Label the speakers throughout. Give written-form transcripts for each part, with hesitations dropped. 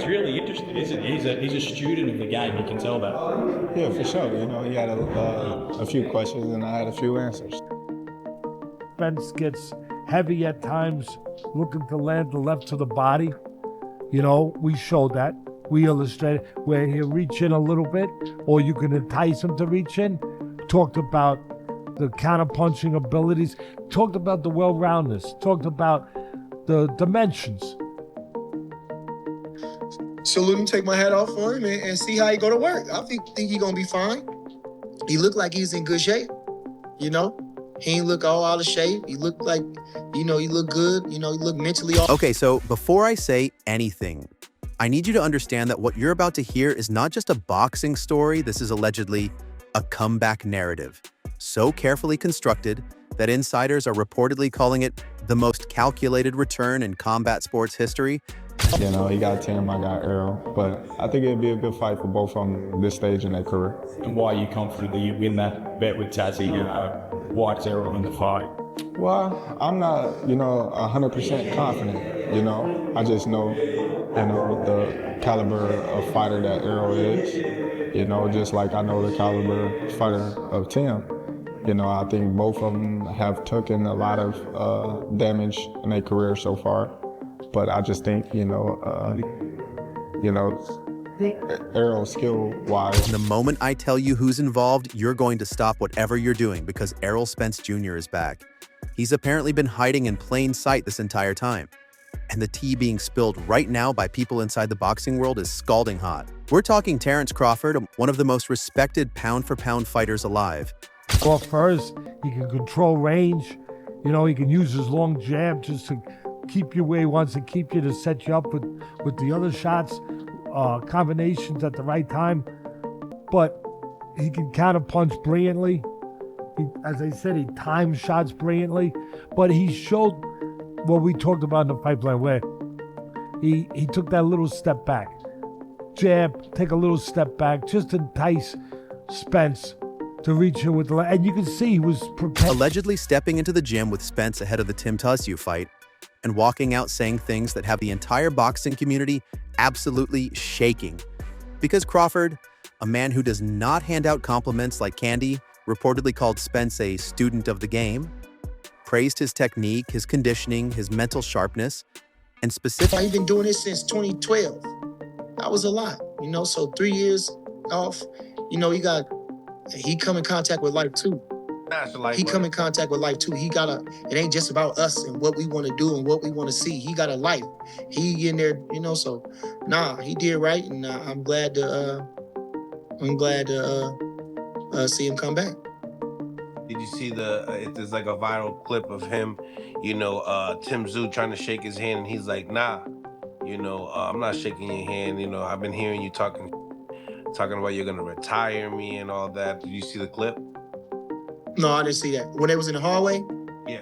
Speaker 1: he's really interested, isn't he? He's a student of the game, you can tell that.
Speaker 2: Yeah, for sure. You know, he had a few questions and I had a few answers.
Speaker 3: Spence gets heavy at times, looking to land the left to the body. You know, we showed that. We illustrated where he'll reach in a little bit, or you can entice him to reach in. Talked about the counter-punching abilities. Talked about the well-roundedness. Talked about the dimensions.
Speaker 4: Salute him, take my hat off for him, and see how he go to work. I think he's going to be fine. He looked like he's in good shape, you know? He ain't look all out of shape. He looked like, you know, he looked good. You know, he looked mentally off.
Speaker 5: Okay, so before I say anything, I need you to understand that what you're about to hear is not just a boxing story. This is allegedly a comeback narrative, so carefully constructed that insiders are reportedly calling it the most calculated return in combat sports history.
Speaker 2: You know, he got Tim, I got Errol, but I think it'd be a good fight for both of them this stage in their career.
Speaker 1: And why are you confident that you win that bet with Tszyu? Why it's Errol in the fight?
Speaker 2: Well, I'm not, you know, 100% confident, you know. I just know, you know, the caliber of fighter that Errol is, you know, just like I know the caliber fighter of Tim. You know, I think both of them have taken a lot of damage in their career so far. But I just think, Errol skill-wise.
Speaker 5: The moment I tell you who's involved, you're going to stop whatever you're doing because Errol Spence Jr. is back. He's apparently been hiding in plain sight this entire time. And the tea being spilled right now by people inside the boxing world is scalding hot. We're talking Terence Crawford, one of the most respected pound-for-pound fighters alive.
Speaker 3: Off first, he can control range. You know, he can use his long jab just to keep you where he wants to keep you, to set you up with the other shots, combinations at the right time. But he can counter-punch brilliantly. As I said, he times shots brilliantly. But he showed what we talked about in the pipeline, where he took that little step back. Jab, take a little step back, just to entice Spence to reach in with the left. And you can see he was prepared.
Speaker 5: Allegedly stepping into the gym with Spence ahead of the Tim Tszyu fight, and walking out saying things that have the entire boxing community absolutely shaking. Because Crawford, a man who does not hand out compliments like candy, reportedly called Spence a student of the game, praised his technique, his conditioning, his mental sharpness, and specifically—
Speaker 4: I've been doing this since 2012. That was a lot, you know, so 3 years off, you know, he come in contact with life too. He come in contact with life too. It ain't just about us and what we want to do and what we want to see. He got a life. He in there, you know, so he did right, and I'm glad to see him come back.
Speaker 6: Did you see there's like a viral clip of him, you know, Tim Tszyu trying to shake his hand and he's like, nah, you know, I'm not shaking your hand. You know, I've been hearing you talking about you're gonna retire me and all that. Did you see the clip?
Speaker 4: No, I didn't see that. When they was in the hallway?
Speaker 6: Yeah.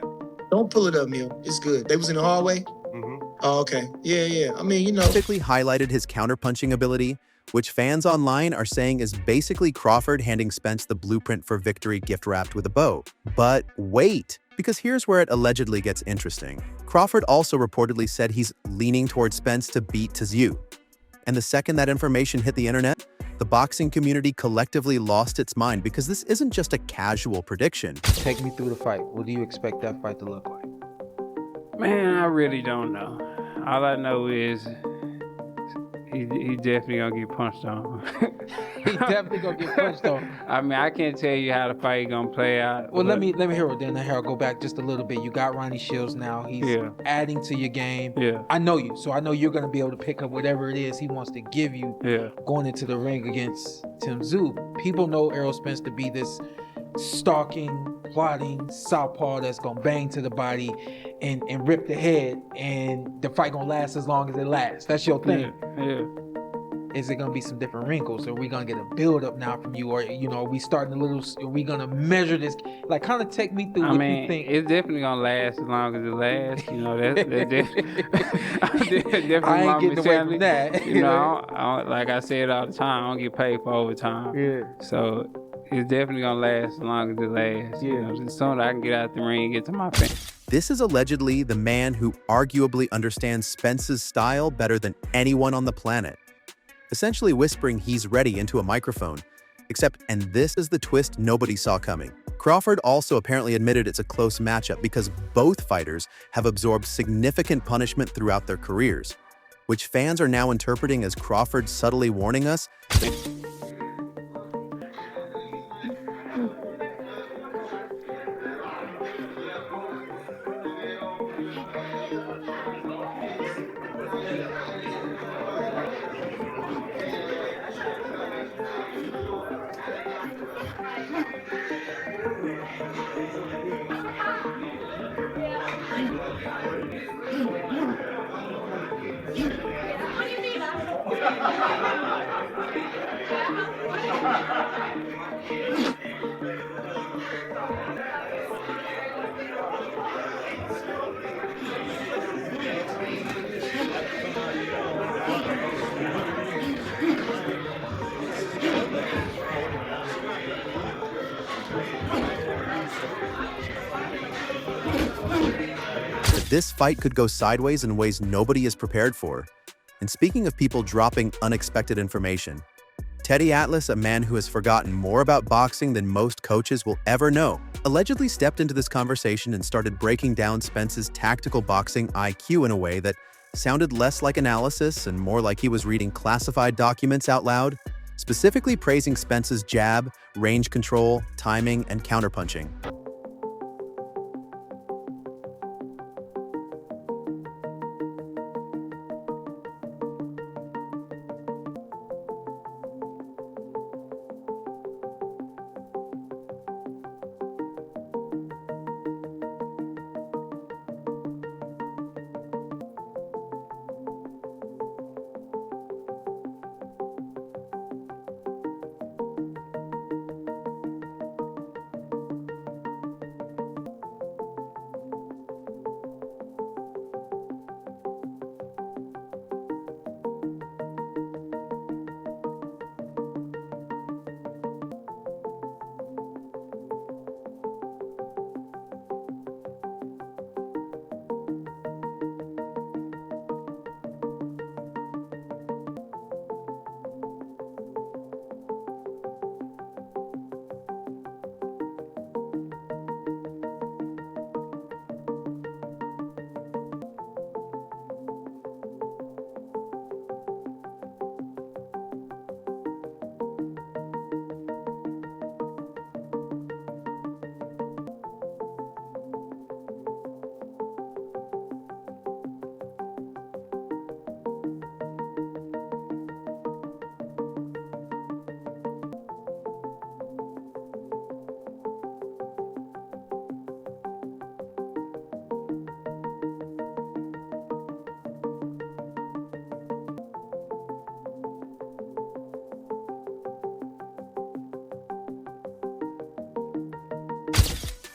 Speaker 4: Don't pull it up, Neil. It's good. They was in the hallway?
Speaker 6: Mm-hmm.
Speaker 4: Oh, okay. Yeah. I mean, you know.
Speaker 5: Specifically highlighted his counterpunching ability, which fans online are saying is basically Crawford handing Spence the blueprint for victory gift-wrapped with a bow. But wait, because here's where it allegedly gets interesting. Crawford also reportedly said he's leaning towards Spence to beat Tszyu. And the second that information hit the internet, the boxing community collectively lost its mind, because this isn't just a casual prediction.
Speaker 7: Take me through the fight. What do you expect that fight to look like?
Speaker 8: Man, I really don't know. All I know is he definitely gonna get punched on.
Speaker 7: He definitely gonna get punched on.
Speaker 8: I mean, I can't tell you how the fight gonna play out.
Speaker 7: Well, let me hear it then. Harold, go back just a little bit. You got Ronnie Shields now. He's adding to your game.
Speaker 8: Yeah.
Speaker 7: I know you, so I know you're gonna be able to pick up whatever it is he wants to give you.
Speaker 8: Yeah.
Speaker 7: Going into the ring against Tim Tszyu. People know Errol Spence to be this stalking, plotting southpaw that's gonna bang to the body and rip the head, and the fight gonna last as long as it lasts. That's your thing.
Speaker 8: Yeah.
Speaker 7: Is it gonna be some different wrinkles? Are we gonna get a build up now from you, or are we starting are we gonna measure this? Like, kind of take me through what you think.
Speaker 8: It's definitely gonna last as long as it lasts. You know, that's definitely
Speaker 7: I ain't
Speaker 8: my
Speaker 7: getting away from
Speaker 8: mentality.
Speaker 7: that.
Speaker 8: You know, like I said all the time, I don't get paid for overtime.
Speaker 7: Yeah.
Speaker 8: So it's definitely gonna last as long as it lasts.
Speaker 7: Yeah.
Speaker 8: You know, as soon as I can get out the ring and get to my family.
Speaker 5: this is allegedly the man who arguably understands Spence's style better than anyone on the planet, essentially whispering he's ready into a microphone. Except, and this is the twist nobody saw coming, Crawford also apparently admitted it's a close matchup because both fighters have absorbed significant punishment throughout their careers, which fans are now interpreting as Crawford subtly warning us that this fight could go sideways in ways nobody is prepared for. And speaking of people dropping unexpected information, Teddy Atlas, a man who has forgotten more about boxing than most coaches will ever know, allegedly stepped into this conversation and started breaking down Spence's tactical boxing IQ in a way that sounded less like analysis and more like he was reading classified documents out loud, specifically praising Spence's jab, range control, timing, and counterpunching.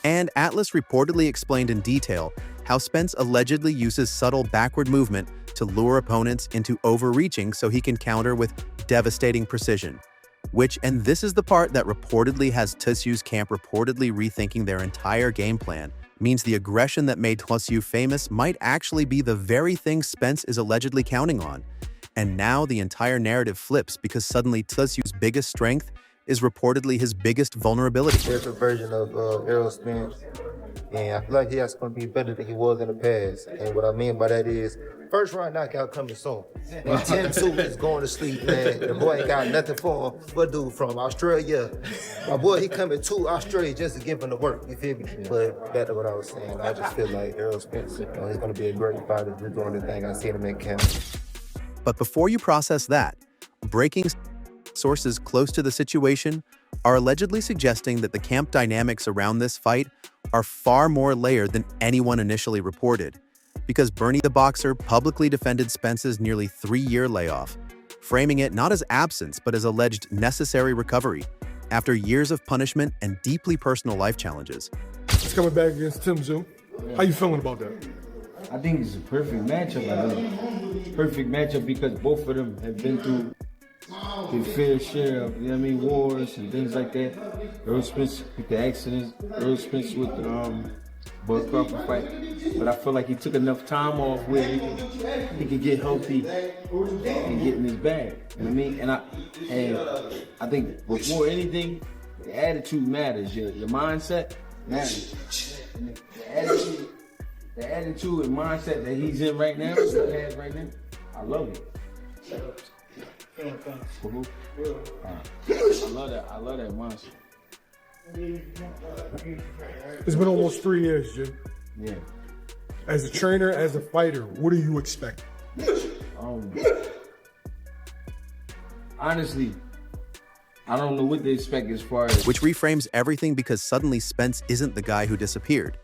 Speaker 5: And Atlas reportedly explained in detail how Spence allegedly uses subtle backward movement to lure opponents into overreaching so he can counter with devastating precision. Which, and this is the part that reportedly has Tszyu's camp reportedly rethinking their entire game plan, means the aggression that made Tszyu famous might actually be the very thing Spence is allegedly counting on. And now the entire narrative flips because suddenly Tszyu's biggest strength is reportedly his biggest vulnerability.
Speaker 9: There's a version of Errol Spence, and I feel like he's going to be better than he was in the past. And what I mean by that is, first round knockout coming soon. And Tim Tszyu is going to sleep, man. The boy ain't got nothing for him. What dude from Australia? My boy, he coming to Australia just to give him the work, you feel me? But back to what I was saying, I just feel like Errol Spence, he's going to be a great fighter just doing the thing I see him in camp.
Speaker 5: But before you process that, breaking sources close to the situation are allegedly suggesting that the camp dynamics around this fight are far more layered than anyone initially reported, because Bernie the Boxer publicly defended Spence's nearly 3-year layoff, framing it not as absence but as alleged necessary recovery after years of punishment and deeply personal life challenges.
Speaker 10: It's coming back against Tim Tszyu. How you feeling about that?
Speaker 11: I think it's a perfect matchup. I think perfect matchup because both of them have been through their fair share of, wars and things like that. Errol Spence with the accidents, Errol Spence with Bud Crawford fight, but I feel like he took enough time off where he could get healthy and get in his bag. You know what I mean? And I think before anything, the attitude matters. Your mindset matters. The attitude and mindset that he's in right now, that he has right now, I love it. I love that mindset.
Speaker 10: It's been almost 3 years, Jim.
Speaker 11: Yeah.
Speaker 10: As a trainer, as a fighter, what do you expect?
Speaker 11: Honestly, I don't know what they expect as far as...
Speaker 5: Which reframes everything because suddenly Spence isn't the guy who disappeared.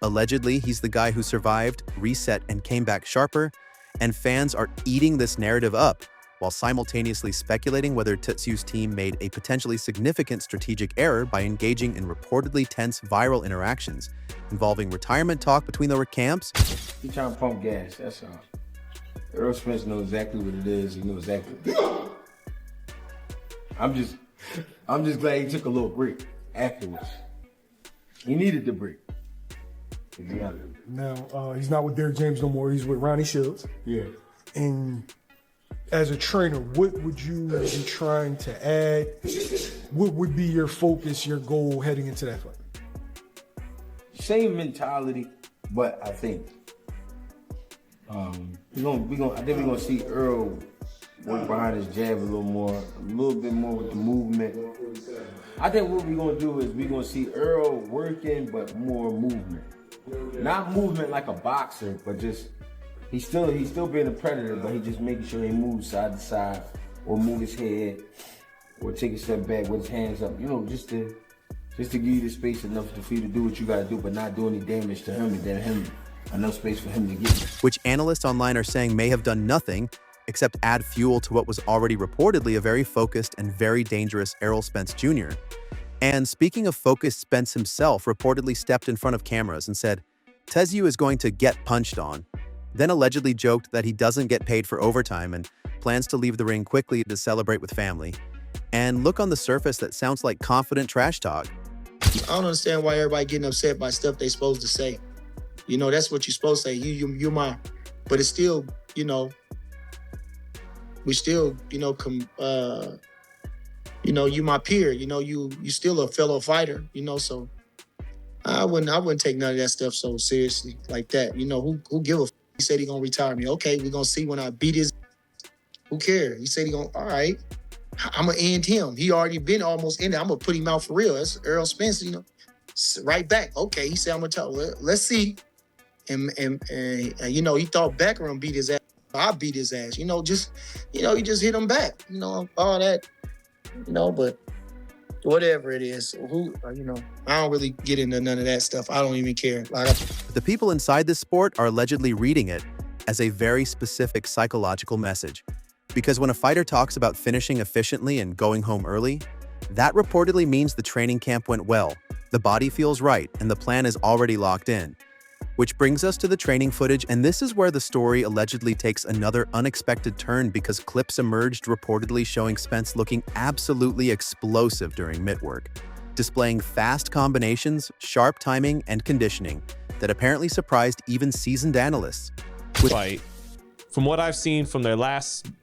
Speaker 5: Allegedly, he's the guy who survived, reset, and came back sharper, and fans are eating this narrative up while simultaneously speculating whether Tszyu's team made a potentially significant strategic error by engaging in reportedly tense viral interactions involving retirement talk between their camps.
Speaker 11: He's trying to pump gas, that's all. Errol Spence knows exactly what it is. He knows exactly. I'm just glad he took a little break afterwards. He needed the break.
Speaker 10: Now, he's not with Derrick James no more. He's with Ronnie Shields.
Speaker 11: Yeah.
Speaker 10: And as a trainer, what would you be trying to add? What would be your focus, your goal heading into that fight?
Speaker 11: Same mentality, but I think I think we're gonna see Errol work behind his jab a little bit more with the movement. I think what we're gonna do is we're gonna see Errol working, but more movement. Not movement like a boxer, but just he's still being a predator, but he's just making sure he moves side to side, or move his head, or take a step back with his hands up. You know, just to give you the space enough for you to do what you gotta do, but not do any damage to him, and then him enough space for him to get.
Speaker 5: Which analysts online are saying may have done nothing except add fuel to what was already reportedly a very focused and very dangerous Errol Spence Jr. And speaking of focused, Spence himself reportedly stepped in front of cameras and said, Tszyu is going to get punched on, then allegedly joked that he doesn't get paid for overtime and plans to leave the ring quickly to celebrate with family. And look, on the surface, that sounds like confident trash talk.
Speaker 4: I don't understand why everybody getting upset by stuff they supposed to say. You know, that's what you're supposed to say. You're my, but it's still, you know, we still, you know, you my peer, you know, you still a fellow fighter, you know, so I wouldn't take none of that stuff so seriously like that. You know, who give a f? He said he gonna retire me. Okay, we're gonna see when I beat his. Who cares? He said he gonna, all right, I'm gonna end him. He already been almost ended. I'm gonna put him out for real. That's Errol Spence, you know, right back. Okay, he said I'm gonna tell. Let's see. And you know, he thought Beckham beat his ass. I beat his ass. You know, you just hit him back. You know, all that. You know, but whatever it is, you know, I don't really get into none of that stuff. I don't even care.
Speaker 5: The people inside this sport are allegedly reading it as a very specific psychological message. Because when a fighter talks about finishing efficiently and going home early, that reportedly means the training camp went well, the body feels right, and the plan is already locked in. Which brings us to the training footage, and this is where the story allegedly takes another unexpected turn because clips emerged reportedly showing Spence looking absolutely explosive during mitt work, displaying fast combinations, sharp timing, and conditioning that apparently surprised even seasoned analysts.
Speaker 12: Fight. From what I've seen from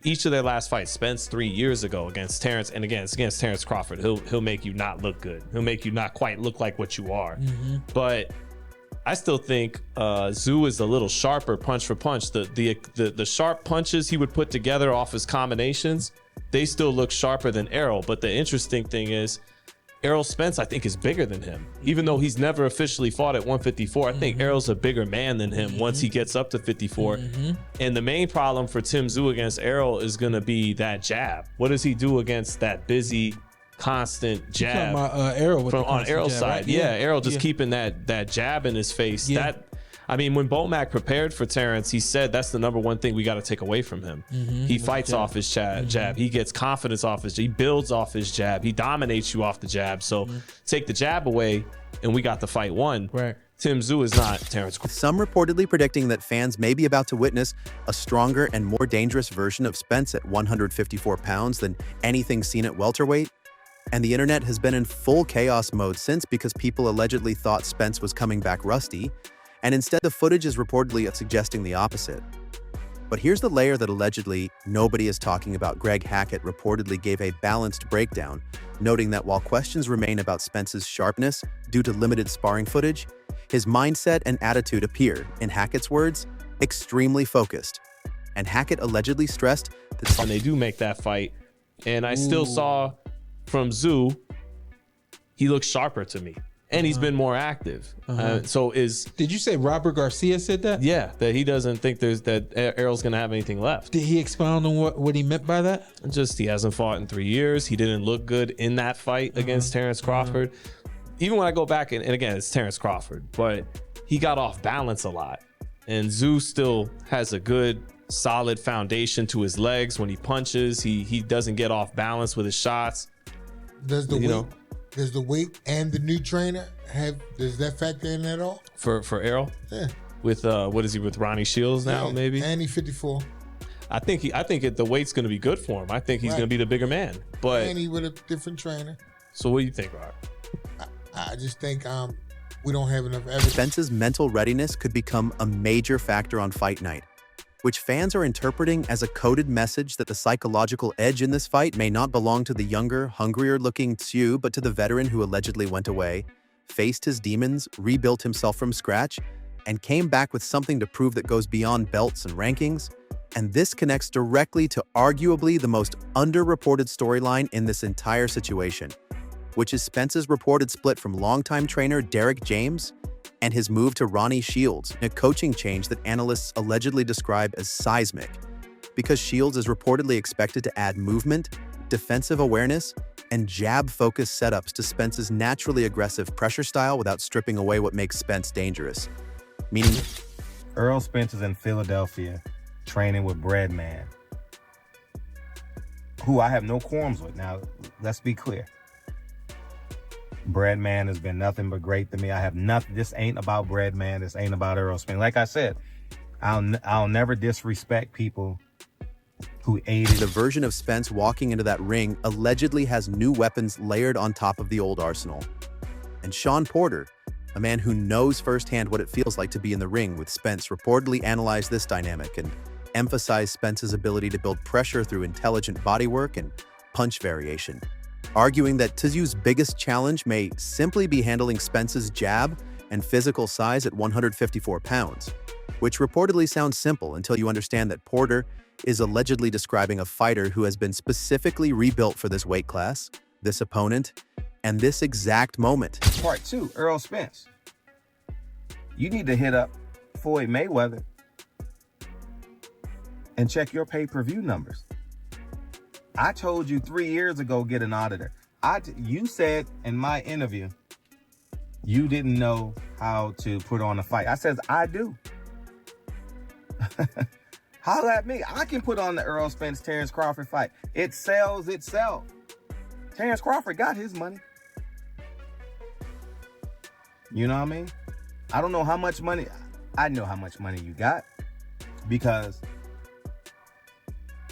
Speaker 12: each of their last fights, Spence 3 years ago against Terence, and again, it's against Terence Crawford, he'll make you not look good. He'll make you not quite look like what you are. But I still think Tszyu is a little sharper punch for punch. The sharp punches he would put together off his combinations, they still look sharper than Errol. But the interesting thing is, Errol Spence, I think, is bigger than him. Even though he's never officially fought at 154, I think Errol's a bigger man than him once he gets up to 54. And the main problem for Tim Tszyu against Errol is going to be that jab. What does he do against that busy, constant jab?
Speaker 7: Errol with
Speaker 12: on Errol's
Speaker 7: jab,
Speaker 12: side,
Speaker 7: right?
Speaker 12: yeah, Errol just keeping that jab in his face. That, I mean, when Bomac prepared for Terence, he said that's the number one thing we got to take away from him. He fights off his jab. He gets confidence off he builds off his jab. He dominates you off the jab. So take the jab away, and we got the fight won.
Speaker 7: Right.
Speaker 12: Tim Tszyu is not Terence Crawford.
Speaker 5: Some reportedly predicting that fans may be about to witness a stronger and more dangerous version of Spence at 154 pounds than anything seen at welterweight. And the internet has been in full chaos mode since because people allegedly thought Spence was coming back rusty, and instead the footage is reportedly suggesting the opposite. But here's the layer that allegedly nobody is talking about. Greg Hackett reportedly gave a balanced breakdown, noting that while questions remain about Spence's sharpness due to limited sparring footage, his mindset and attitude appear, in Hackett's words, extremely focused. And Hackett allegedly stressed that
Speaker 12: And they do make that fight. And I still saw from Tszyu, he looks sharper to me. And he's been more active.
Speaker 7: Did you say Robert Garcia said that?
Speaker 12: Yeah, that he doesn't think that Errol's gonna have anything left.
Speaker 7: Did he expound on what he meant by that?
Speaker 12: Just he hasn't fought in 3 years. He didn't look good in that fight against Terence Crawford. Even when I go back and again, it's Terence Crawford, but he got off balance a lot. And Tszyu still has a good, solid foundation to his legs. When he punches, he doesn't get off balance with his shots.
Speaker 13: Does the weight and the new trainer does that factor in at all?
Speaker 12: For Errol?
Speaker 13: Yeah.
Speaker 12: With what is he with Ronnie Shields now?
Speaker 13: Yeah,
Speaker 12: maybe.
Speaker 13: And he's 54.
Speaker 12: I think the weight's going to be good for him. I think he's going to be the bigger man. But
Speaker 13: and he with a different trainer.
Speaker 12: So what do you think, Rob?
Speaker 13: I just think we don't have enough evidence.
Speaker 5: Spence's mental readiness could become a major factor on fight night, which fans are interpreting as a coded message that the psychological edge in this fight may not belong to the younger, hungrier-looking Tszyu, but to the veteran who allegedly went away, faced his demons, rebuilt himself from scratch, and came back with something to prove that goes beyond belts and rankings. And this connects directly to arguably the most underreported storyline in this entire situation, which is Spence's reported split from longtime trainer Derek James and his move to Ronnie Shields, a coaching change that analysts allegedly describe as seismic, because Shields is reportedly expected to add movement, defensive awareness, and jab-focused setups to Spence's naturally aggressive pressure style without stripping away what makes Spence dangerous. Meaning,
Speaker 14: Errol Spence is in Philadelphia training with Breadman, who I have no qualms with. Now, let's be clear. Breadman has been nothing but great to me. I have nothing. This ain't about Breadman. This ain't about Errol Spence. Like I said, I'll never disrespect people who aided.
Speaker 5: The version of Spence walking into that ring allegedly has new weapons layered on top of the old arsenal. And Sean Porter, a man who knows firsthand what it feels like to be in the ring with Spence, reportedly analyzed this dynamic and emphasized Spence's ability to build pressure through intelligent bodywork and punch variation, arguing that Tszyu's biggest challenge may simply be handling Spence's jab and physical size at 154 pounds, which reportedly sounds simple until you understand that Porter is allegedly describing a fighter who has been specifically rebuilt for this weight class, this opponent, and this exact moment.
Speaker 14: Part 2, Errol Spence. You need to hit up Floyd Mayweather and check your pay-per-view numbers. I told you 3 years ago, get an auditor. You said in my interview, you didn't know how to put on a fight. I says, I do. Holla at me. I can put on the Errol Spence Terence Crawford fight. It sells itself. Terence Crawford got his money. You know what I mean? I don't know how much money. I know how much money you got, because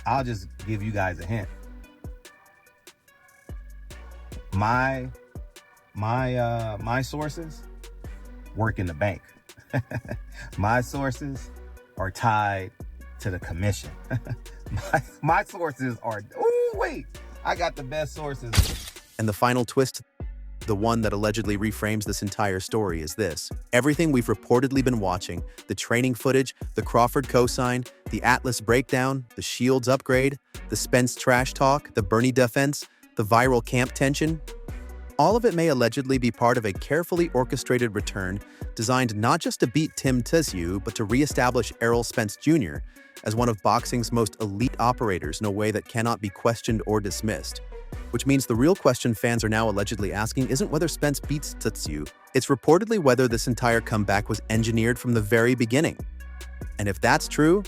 Speaker 14: I'll just give you guys a hint. My sources work in the bank. My sources are tied to the commission. my sources are, I got the best sources.
Speaker 5: And the final twist, the one that allegedly reframes this entire story, is this. Everything we've reportedly been watching, the training footage, the Crawford cosign, the Atlas breakdown, the Shields upgrade, the Spence trash talk, the Bernie defense, the viral camp tension, all of it may allegedly be part of a carefully orchestrated return designed not just to beat Tim Tszyu, but to reestablish Errol Spence Jr. as one of boxing's most elite operators in a way that cannot be questioned or dismissed. Which means the real question fans are now allegedly asking isn't whether Spence beats Tszyu, it's reportedly whether this entire comeback was engineered from the very beginning. And if that's true,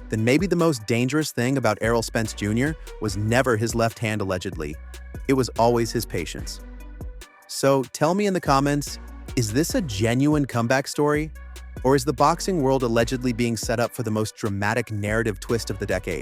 Speaker 5: then maybe the most dangerous thing about Errol Spence Jr. was never his left hand allegedly. It was always his patience. So tell me in the comments, is this a genuine comeback story? Or is the boxing world allegedly being set up for the most dramatic narrative twist of the decade?